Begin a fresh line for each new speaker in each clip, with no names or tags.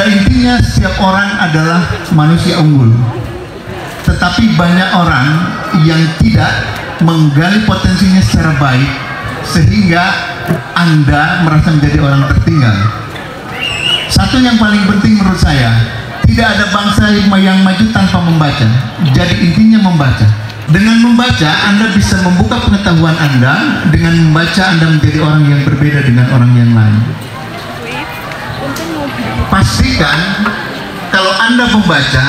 Pada intinya setiap orang adalah manusia unggul, tetapi banyak orang yang tidak menggali potensinya secara baik sehingga Anda merasa menjadi orang tertinggal. Satu yang paling penting menurut saya, tidak ada bangsa yang maju tanpa membaca. Jadi intinya membaca. Dengan membaca Anda bisa membuka pengetahuan Anda. Dengan membaca Anda menjadi orang yang berbeda dengan orang yang lain. Pastikan kalau Anda membaca,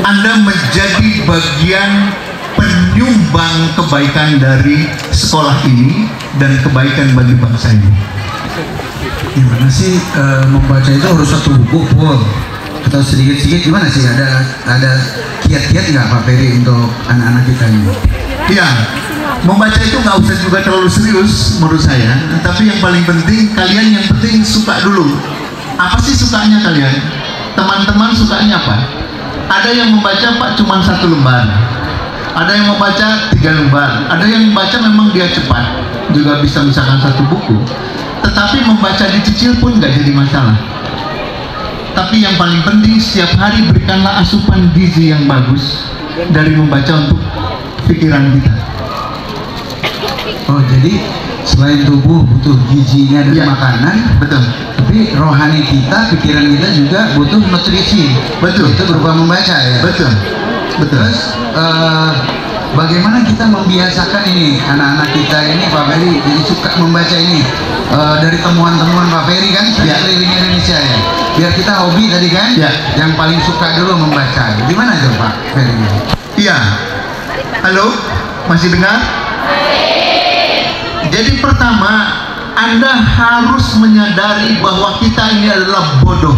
Anda menjadi bagian penyumbang kebaikan dari sekolah ini dan kebaikan bagi bangsa ini.
Gimana sih membaca itu harus satu buku full atau sedikit-sedikit, gimana sih, ada kiat-kiat nggak Pak Ferry untuk anak-anak kita ini?
Iya, membaca itu nggak usah juga terlalu serius menurut saya, tapi yang paling penting kalian yang penting suka dulu. Apa sih sukanya kalian? Teman-teman sukanya apa? Ada yang membaca Pak cuma 1 lembar, ada yang membaca 3 lembar, ada yang membaca memang dia cepat juga bisa misalkan 1 buku. Tetapi membaca dicicil pun nggak jadi masalah. Tapi yang paling penting setiap hari berikanlah asupan gizi yang bagus dari membaca untuk pikiran kita.
Oh, jadi selain tubuh butuh gizinya dari makanan,
betul.
Tapi rohani kita, pikiran kita juga butuh nutrisi.
Betul.
Itu berupa membaca ya.
Betul. Betul.
Terus bagaimana kita membiasakan ini anak-anak kita ini Pak Ferry jadi suka membaca ini dari temuan-temuan Pak Ferry kan keliling Indonesia ya, biar kita hobi tadi kan yang paling suka dulu membaca. Gimana itu Pak Ferry?
Iya, halo, masih dengar? Jadi pertama Anda harus menyadari bahwa kita ini adalah bodoh.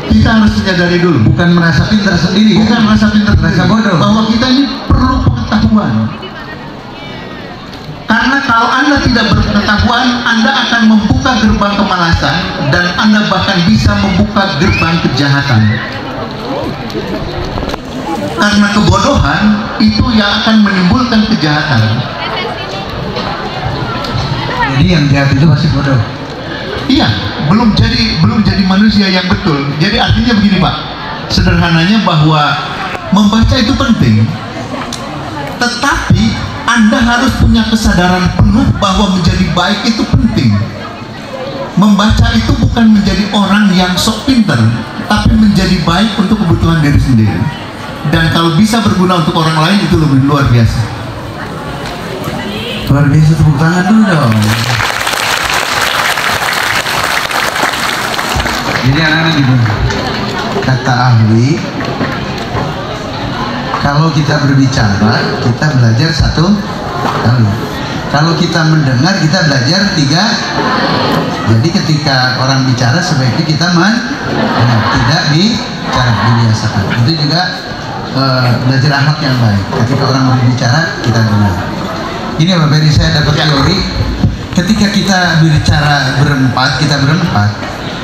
Kita harus menyadari dulu,
bukan merasa pintar sendiri,
bukan merasa pintar,
merasa bodoh,
bahwa kita ini perlu pengetahuan. Karena kalau Anda tidak berpengetahuan, Anda akan membuka gerbang kemalasan dan Anda bahkan bisa membuka gerbang kejahatan. Karena kebodohan itu yang akan menimbulkan kejahatan.
Jadi yang jahat itu masih bodoh.
Iya, belum jadi manusia yang betul. Jadi artinya begini Pak, sederhananya bahwa membaca itu penting, tetapi Anda harus punya kesadaran penuh bahwa menjadi baik itu penting. Membaca itu bukan menjadi orang yang sok pinter, tapi menjadi baik untuk kebutuhan diri sendiri. Dan kalau bisa berguna untuk orang lain itu lebih luar biasa.
Luar biasa, tepuk tangan dulu dong. Jadi anak-anak gitu, kata ahli, kalau kita berbicara, kita belajar 1 kali. Kalau kita mendengar, kita belajar 3. Jadi ketika orang bicara, sebaiknya kita mendengar, tidak bicara, dibiasakan. Itu juga belajar akhlak yang baik. Ketika orang berbicara, kita dengar. Ini Pak Ferry, saya dapat teori. Ketika kita berbicara berempat,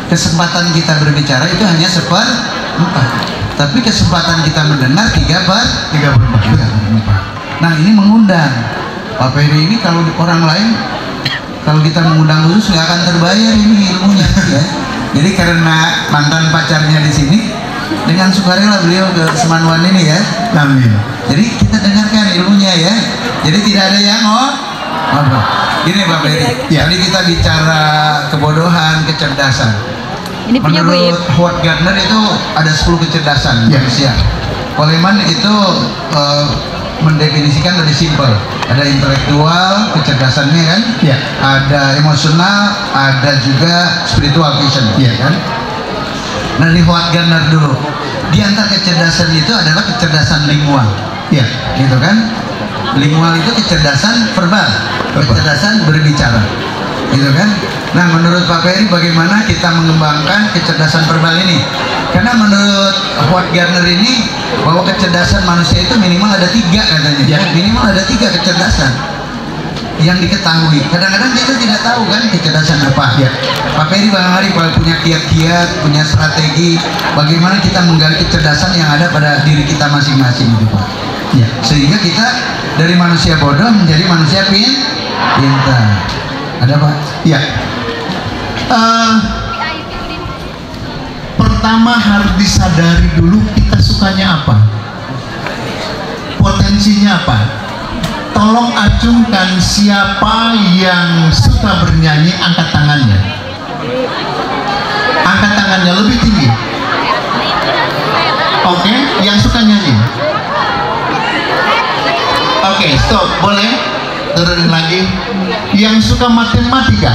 kesempatan kita berbicara itu hanya 1/4, tapi kesempatan kita mendengar 3/4. Nah ini mengundang Pak Ferry ini, kalau orang lain, kalau kita mengundang khusus nggak akan terbayar ini ilmunya ya. Jadi karena mantan pacarnya di sini, dengan sukarela beliau ke Semanuan ini ya.
Amin.
Jadi kita dengarkan ilmunya ya. Jadi tidak ada yang apa. Ini Pak Ferry, tadi kita bicara kebodohan, kecerdasan.
Ini punya
menurut Howard Gardner itu ada 10 kecerdasan manusia. Coleman itu mendefinisikan lebih simpel. Ada intelektual, kecerdasannya kan, ada emosional, ada juga spiritual vision, kan. Nah di Howard Gardner dulu, di antara kecerdasan itu adalah kecerdasan lingual, gitu kan. Lingual itu kecerdasan verbal, kecerdasan berbicara, gitu kan. Nah menurut Pak Ferry bagaimana kita mengembangkan kecerdasan verbal ini? Karena menurut Howard Gardner ini, bahwa kecerdasan manusia itu minimal ada 3 katanya, minimal ada 3 kecerdasan yang diketahui. Kadang-kadang kita tidak tahu kan kecerdasan apa. Pak Ferry barangkali kalau punya kiat-kiat, punya strategi bagaimana kita menggali kecerdasan yang ada pada diri kita masing-masing itu Pak. Sehingga kita dari manusia bodoh menjadi manusia pintar. Ada Pak?
Ya. Pertama harus disadari dulu kita sukanya apa, potensinya apa. Tolong acungkan siapa yang suka bernyanyi, angkat tangannya. Angkat tangannya lebih tinggi. Oke, yang suka nyanyi. Oke, stop, boleh turunin lagi. Yang suka matematika.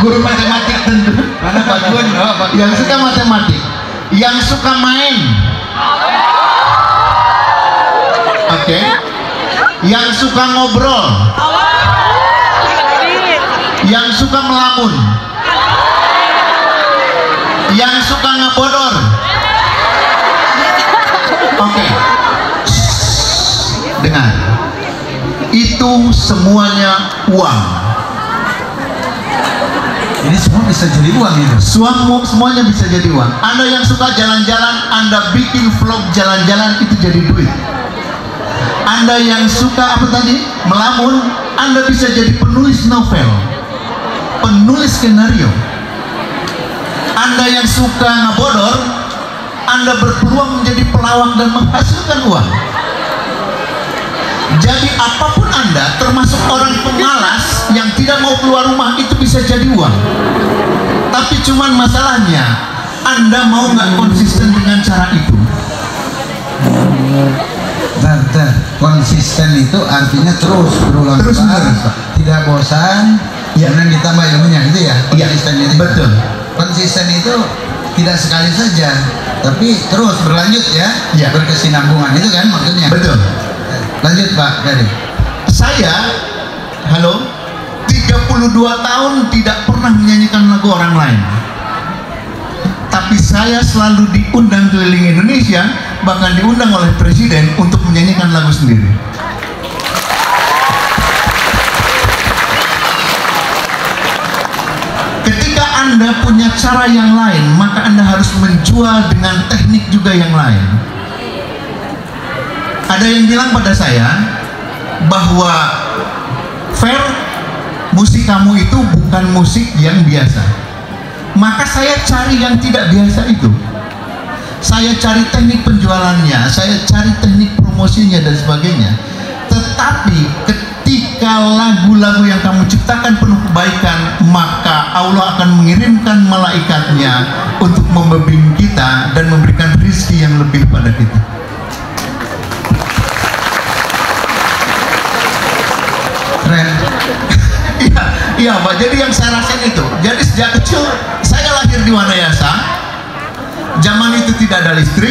Guru matematik tentu.
Mana Pak Gun? Oh, Pak Gun.
Yang suka matematik, yang suka main. Oke. Yang suka ngobrol. Yang suka melamun. Yang suka ngebodor. Oke. Dengar. Itu semuanya uang.
Ini semua bisa jadi uang itu.
Semuanya bisa jadi uang. Anda yang suka jalan-jalan, Anda bikin vlog jalan-jalan, itu jadi duit. Anda yang suka apa tadi? Melamun, Anda bisa jadi penulis novel, penulis skenario. Anda yang suka ngebodor, Anda berpeluang menjadi pelawak dan menghasilkan uang. Jadi apapun Anda, termasuk orang pemalas yang tidak mau keluar rumah, itu bisa jadi uang. Tapi cuman masalahnya, Anda mau nggak konsisten dengan cara itu?
Konsisten itu artinya terus berulang tidak bosan, kemudian ditambah ilmunya, itu ya konsisten itu.
Betul.
Konsisten itu tidak sekali saja, tapi terus berlanjut ya. Berkesinambungan, itu kan maksudnya.
Betul.
Lanjut Pak Gari.
Saya, 32 tahun tidak pernah menyanyikan lagu orang lain. Tapi saya selalu diundang keliling Indonesia, bahkan diundang oleh Presiden untuk menyanyikan lagu sendiri. Ketika Anda punya cara yang lain, maka Anda harus menjual dengan teknik juga yang lain. Ada yang bilang pada saya bahwa Fer, musik kamu itu bukan musik yang biasa. Maka saya cari yang tidak biasa itu. Saya cari teknik penjualannya, saya cari teknik promosinya dan sebagainya. Tetapi ketika lagu-lagu yang kamu ciptakan penuh kebaikan, maka Allah akan mengirimkan malaikatnya untuk membimbing kita dan memberikan rezeki yang lebih pada kita. Iya Pak, jadi yang saya rasain itu. Jadi sejak kecil saya lahir di Wanayasa. Zaman itu tidak ada listrik.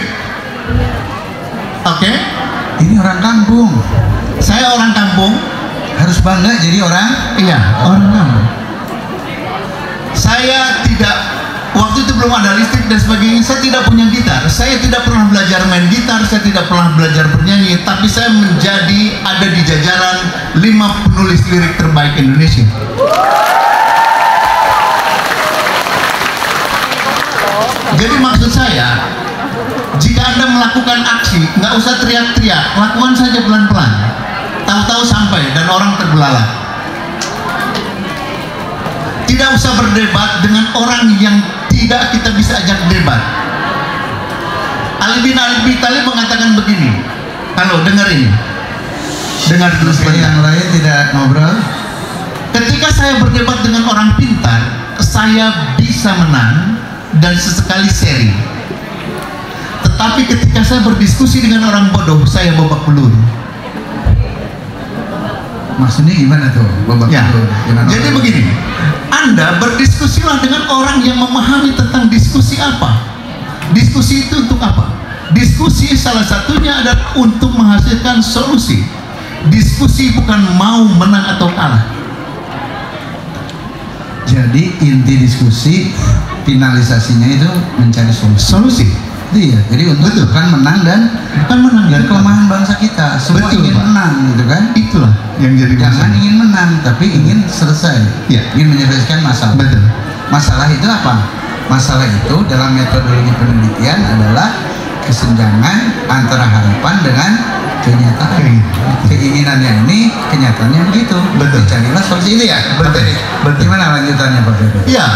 Oke.
Ini orang kampung.
Saya orang kampung.
Harus bangga jadi orang.
Iya, orang kampung. Saya tidak, waktu itu belum ada listrik dan sebagainya. Saya tidak punya gitar. Saya tidak pernah belajar main gitar. Saya tidak pernah belajar bernyanyi. Tapi saya ada di jajaran 5 penulis lirik terbaik Indonesia. Jadi maksud saya, jika Anda melakukan aksi, nggak usah teriak-teriak, lakukan saja pelan-pelan. Tahu-tahu sampai dan orang terbelalak. Tidak usah berdebat dengan orang yang tidak kita bisa ajak debat. Ali bin Abi Thalib mengatakan begini. Halo, dengar ini. Dengar dulu sekali.
Yang lain tidak ngobrol.
Ketika saya berdebat dengan orang pintar, saya bisa menang dan sesekali seri. Tetapi ketika saya berdiskusi dengan orang bodoh, saya babak belur.
Maksudnya gimana tuh babak belur?
Jadi begini, Anda berdiskusilah dengan orang yang memahami tentang diskusi apa. Diskusi itu untuk apa? Diskusi salah satunya adalah untuk menghasilkan solusi. Diskusi bukan mau menang atau kalah.
Jadi inti diskusi finalisasinya itu mencari solusi. Iya, jadi untuk bukan menang dan kelemahan bangsa kita. Semua ingin menang, gitu kan?
Itulah yang jadi
jangan ingin menang, tapi ingin selesai. Ingin menyelesaikan masalah. Masalah itu apa? Masalah itu dalam metodologi penelitian adalah kesenjangan antara harapan dengan kenyataan. Keinginannya ini, kenyataannya begitu.
Betul.
Carilah solusi itu ya.
Betul. Betul.
Gimana lanjutannya Pak Ferry?
Iya,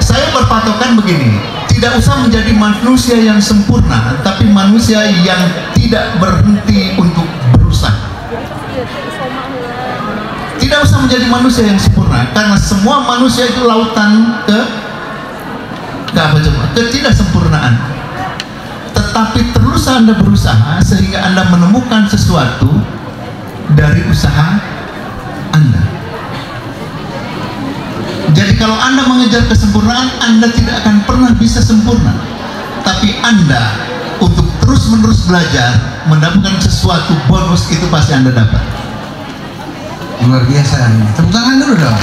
saya berpatokan begini, tidak usah menjadi manusia yang sempurna, tapi manusia yang tidak berhenti untuk berusaha. Tidak usah menjadi manusia yang sempurna, karena semua manusia itu lautan ke apa coba? Ketidaksempurnaan. Tetapi terus Anda berusaha sehingga Anda menemukan sesuatu dari usaha Anda. Jadi kalau Anda mengejar kesempurnaan, Anda tidak akan pernah bisa sempurna. Tapi Anda untuk terus-menerus belajar, mendapatkan sesuatu bonus, itu pasti Anda dapat.
Luar biasa ini. Tepuk tangan dulu dong.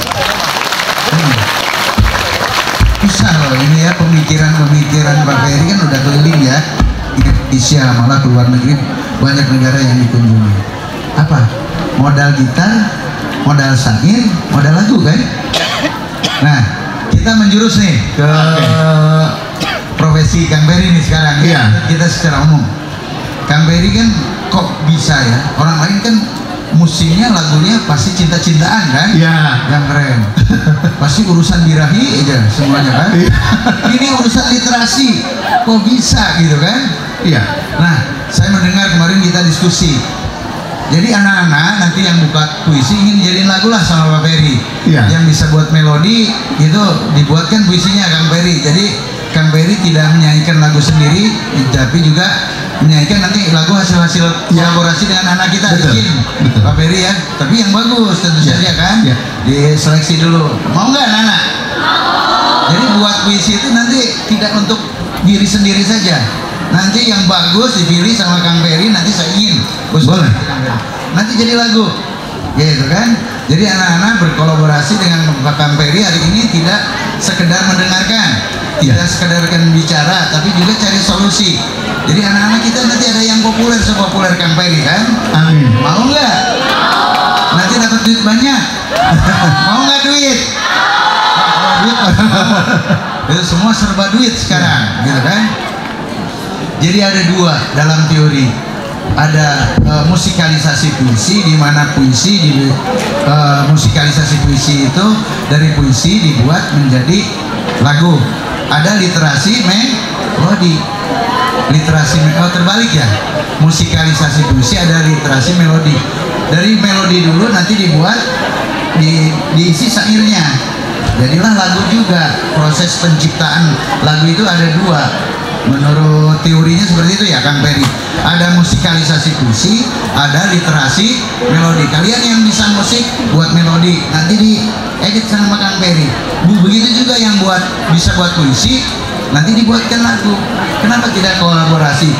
Bisa loh ini ya, pemikiran Pak Ferry kan udah keliling ya. Indonesia, malah ke luar negeri, banyak negara yang dikunjungi. Apa? Modal gitar, modal syair, modal lagu kan? Nah, kita menjurus nih ke profesi Kang Ferry nih sekarang.
Iya.
Kita secara umum, Kang Ferry kan kok bisa ya? Orang lain kan musiknya, lagunya pasti cinta-cintaan kan?
Iya.
Yang keren. Pasti urusan birahi aja semuanya kan? Ini urusan literasi, kok bisa gitu kan?
Iya.
Nah, saya mendengar kemarin kita diskusi. Jadi anak-anak nanti yang buka puisi ingin jadiin lagu lah sama Pak Ferry.
Iya.
Yang bisa buat melodi itu dibuatkan puisinya Kang Ferry. Jadi Kang Ferry tidak menyanyikan lagu sendiri, tapi juga menyanyikan nanti lagu hasil-hasil kolaborasi dengan anak kita.
Betul.
Bikin
Betul.
Pak Ferry ya. Tapi yang bagus tentu saja kan.
Iya.
Diseleksi dulu. Mau nggak anak-anak? Jadi buat puisi itu nanti tidak untuk diri sendiri saja. Nanti yang bagus dipilih sama Kang Ferry, nanti saya ingin
boleh.
Nanti jadi lagu gitu kan. Jadi anak-anak berkolaborasi dengan Kang Ferry hari ini tidak sekedar mendengarkan, tidak sekedar bicara, tapi juga cari solusi. Jadi anak-anak kita nanti ada yang populer, sepopuler Kang Ferry kan.
Amin.
Mau nggak? Nanti dapat duit banyak. Mau nggak duit? Duit itu semua serba duit sekarang gitu kan. Jadi ada dua dalam teori, ada musikalisasi puisi, di mana puisi musikalisasi puisi itu dari puisi dibuat menjadi lagu. Ada literasi melodi, terbalik ya, musikalisasi puisi ada literasi melodi. Dari melodi dulu nanti dibuat diisi syairnya, jadilah lagu juga. Proses penciptaan lagu itu ada dua. Menurut teorinya seperti itu ya Kang Ferry. Ada musikalisasi puisi, ada literasi melodi. Kalian yang bisa musik buat melodi, nanti diedit sama Kang Ferry. Begitu juga yang bisa buat puisi, nanti dibuatkan lagu. Kenapa tidak kolaborasi?